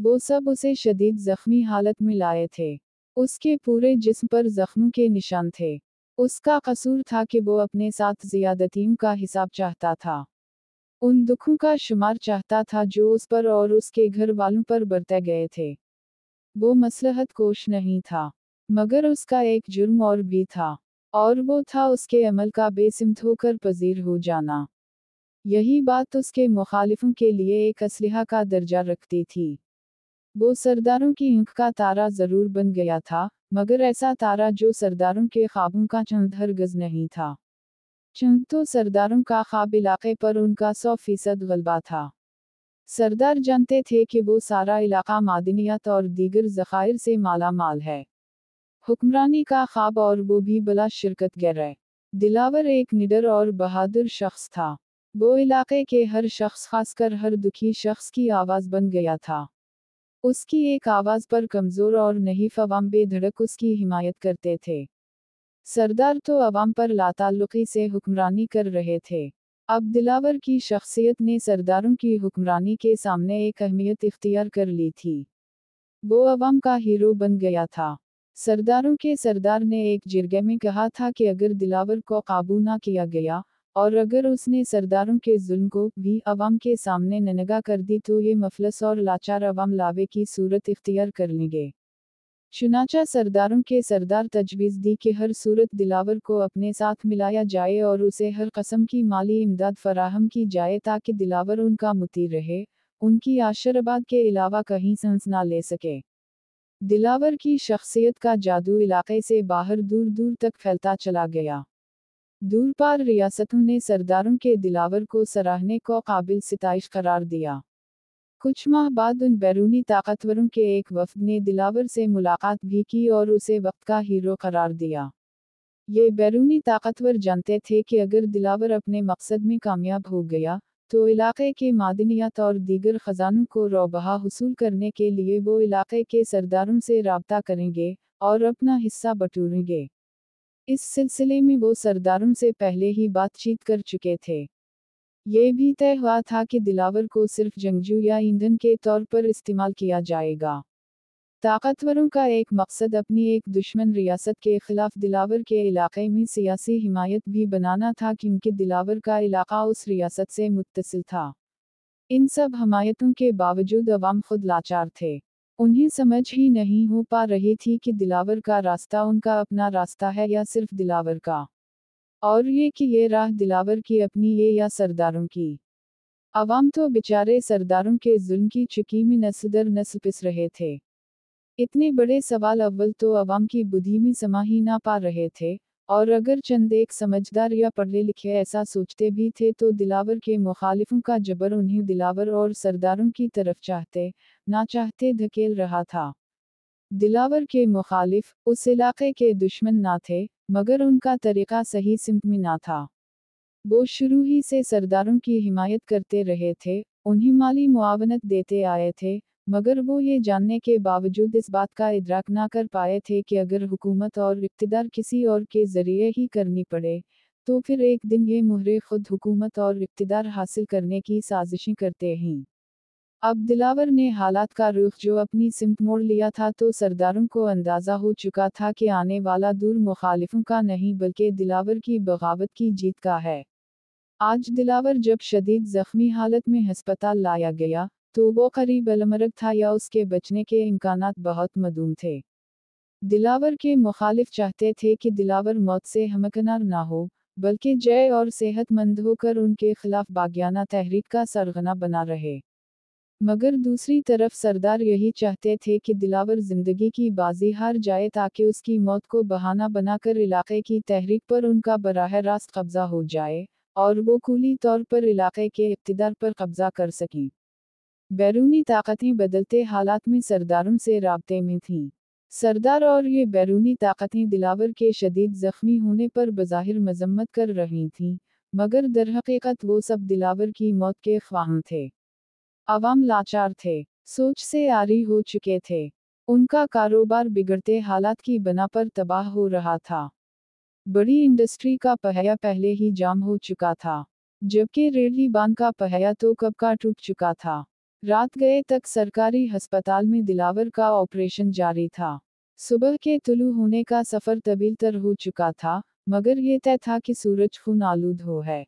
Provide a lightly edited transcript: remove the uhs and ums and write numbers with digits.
वो सब उसे शदीद जख्मी हालत में लाए थे। उसके पूरे जिस्म पर जख्मों के निशान थे। उसका कसूर था कि वो अपने साथ ज़ियादतियों का हिसाब चाहता था। उन दुखों का शुमार चाहता था जो उस पर और उसके घर वालों पर बरते गए थे। वो मसलहत कोश नहीं था, मगर उसका एक जुर्म और भी था, और वो था उसके अमल का बेसिमत होकर पजीर हो जाना। यही बात उसके मुखालिफों के लिए एक असलिहा का दर्जा रखती थी। वो सरदारों की आंख का तारा जरूर बन गया था, मगर ऐसा तारा जो सरदारों के ख्वाबों का चंद हरगिज़ नहीं था। चंद तो सरदारों का ख्वाब इलाके पर उनका 100% गलबा था। सरदार जानते थे कि वो सारा इलाका मादनियात और दीगर ज़खायर से माला माल है। हुक्मरानी का ख्वाब, और वो भी बला शिरकत गैर। दिलावर एक निडर और बहादुर शख्स था। वो इलाके के हर शख्स, खासकर हर दुखी शख्स की आवाज़ बन गया था। उसकी एक आवाज़ पर कमज़ोर और नहीफ अवाम बेधड़क उसकी हिमायत करते थे। सरदार तो अवाम पर लाताल्लुक़ी से हुक्मरानी कर रहे थे। अब दिलावर की शख्सियत ने सरदारों की हुक्मरानी के सामने एक अहमियत इख्तियार कर ली थी। वो अवाम का हीरो बन गया था। सरदारों के सरदार ने एक जिरगे में कहा था कि अगर दिलावर को काबू ना किया गया, और अगर उसने सरदारों के जुल्म को भी अवाम के सामने ननगा कर दी, तो ये मफलस और लाचार अवाम लावे की सूरत इख्तियार कर लेंगे। चुनाचा सरदारों के सरदार तजवीज़ दी कि हर सूरत दिलावर को अपने साथ मिलाया जाए और उसे हर कस्म की माली इमदाद फराहम की जाए ताकि दिलावर उनका मुती रहे, उनकी आशरबाद के अलावा कहीं सांस ना ले सके। दिलावर की शख्सियत का जादू इलाके से बाहर दूर दूर तक फैलता चला गया। दूर पार रियासतों ने सरदारों के दिलावर को सराहने को काबिल सिताइश करार दिया। कुछ माह बाद उन बैरूनी ताकतवरों के एक वफ्द ने दिलावर से मुलाकात भी की और उसे वक्त का हीरो करार दिया। ये बैरूनी ताकतवर जानते थे कि अगर दिलावर अपने मकसद में कामयाब हो गया, तो इलाके के मादनियात और दीगर खजानों को रौबहा हुसूल करने के लिए वो इलाके के सरदारों से राब्ता करेंगे, और अपना हिस्सा बटोरेंगे। इस सिलसिले में वो सरदारों से पहले ही बातचीत कर चुके थे। ये भी तय हुआ था कि दिलावर को सिर्फ जंगजू या ईंधन के तौर पर इस्तेमाल किया जाएगा। ताकतवरों का एक मकसद अपनी एक दुश्मन रियासत के खिलाफ दिलावर के इलाके में सियासी हिमायत भी बनाना था, क्योंकि दिलावर का इलाका उस रियासत से मुत्तसिल था। इन सब हमायतों के बावजूद अवाम खुद लाचार थे। उन्हें समझ ही नहीं हो पा रही थी कि दिलावर का रास्ता उनका अपना रास्ता है या सिर्फ दिलावर का, और ये कि ये राह दिलावर की अपनी ये या सरदारों की। अवाम तो बेचारे सरदारों के जुल्म की चुकी में नस्ल दर नस्ल पिस रहे थे। इतने बड़े सवाल अव्वल तो अवाम की बुद्धि में समा ही ना पा रहे थे, और अगर चंद एक समझदार या पढ़े लिखे ऐसा सोचते भी थे तो दिलावर के मुखालिफों का जबर उन्हें दिलावर और सरदारों की तरफ चाहते ना चाहते धकेल रहा था। दिलावर के मुखालिफ उस इलाके के दुश्मन ना थे, मगर उनका तरीका सही सिमत में ना था। वो शुरू ही से सरदारों की हिमायत करते रहे थे, उन्हें माली मुआवनत देते आए थे, मगर वो ये जानने के बावजूद इस बात का इदराक ना कर पाए थे कि अगर हुकूमत और इक़्तिदार किसी और के ज़रिए ही करनी पड़े, तो फिर एक दिन ये मुहरे खुद हुकूमत और इक़्तिदार हासिल करने की साजिशें करते हैं। अब दिलावर ने हालात का रुख जो अपनी सिमत मोड़ लिया था, तो सरदारों को अंदाज़ा हो चुका था कि आने वाला दूर मुखालिफों का नहीं बल्कि दिलावर की बगावत की जीत का है। आज दिलावर जब शदीद जख्मी हालत में हस्पताल लाया गया, तो वो करीब अलमरग था या उसके बचने के इम्कानात बहुत मदूम थे। दिलावर के मुखालिफ चाहते थे कि दिलावर मौत से हमकिनार ना हो, बल्कि जय और सेहतमंद होकर उनके खिलाफ बागियाना तहरीक का सरगना बना रहे। मगर दूसरी तरफ सरदार यही चाहते थे कि दिलावर जिंदगी की बाजी हार जाए ताकि उसकी मौत को बहाना बनाकर इलाके की तहरीक पर उनका बराह रास्त कब्जा हो जाए, और वो कुली तौर पर इलाके के इक़्तिदार पर कब्जा कर सकें। बैरूनी ताकतें बदलते हालात में सरदारों से राब्ते में थीं। सरदार और ये बैरूनी ताकतें दिलावर के शदीद ज़ख्मी होने पर बज़ाहिर मजम्मत कर रही थीं, मगर दरहकीकत वो सब दिलावर की मौत के ख्वाहां थे। अवाम लाचार थे, सोच से आरी हो चुके थे। उनका कारोबार बिगड़ते हालात की बना पर तबाह हो रहा था। बड़ी इंडस्ट्री का पहिया पहले ही जाम हो चुका था, जबकि रेलवे बांध का पहिया तो कब का टूट चुका था। रात गए तक सरकारी अस्पताल में दिलावर का ऑपरेशन जारी था। सुबह के तुलू होने का सफर तवील तर हो चुका था, मगर ये तय था कि सूरज खून आलूद हो है।